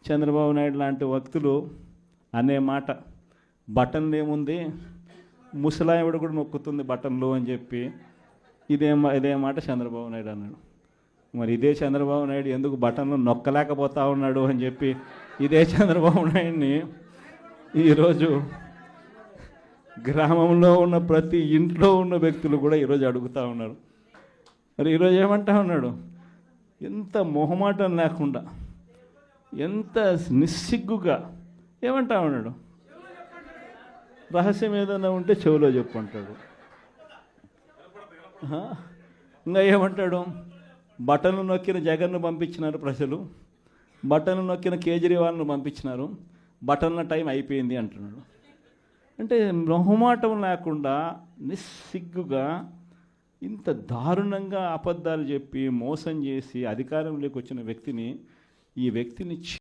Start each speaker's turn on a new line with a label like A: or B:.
A: చంద్రబాబు నాయుడు లాంటి వ్యక్తులు అనే మాట, బటన్లు ఏముంది, ముసలావిడ కూడా నొక్కుతుంది బటన్లు అని చెప్పి ఇదే మాట చంద్రబాబు నాయుడు అన్నాడు. మరి ఇదే చంద్రబాబు నాయుడు ఎందుకు బటన్లు నొక్కలేకపోతా ఉన్నాడు అని చెప్పి ఇదే చంద్రబాబు నాయుడిని ఈరోజు గ్రామంలో ఉన్న ప్రతి ఇంట్లో ఉన్న వ్యక్తులు కూడా ఈరోజు అడుగుతూ ఉన్నారు. మరి ఈరోజు ఏమంటా ఉన్నాడు, ఎంత మొహమాటం లేకుండా, ఎంత నిస్సిగ్గుగా ఏమంటా ఉన్నాడు, రహస్యం ఏదైనా ఉంటే చెవిలో చెప్పు అంటాడు. ఇంకా ఏమంటాడు, బటన్లు నొక్కిన జగన్ను పంపించినారు ప్రజలు, బటన్లు నొక్కిన కేజ్రీవాల్ను పంపించినారు, బటన్ల టైం అయిపోయింది అంటున్నాడు. అంటే మొహమాటం లేకుండా నిస్సిగ్గుగా ఇంత దారుణంగా అబద్ధాలు చెప్పి మోసం చేసి అధికారంలోకి వచ్చిన వ్యక్తిని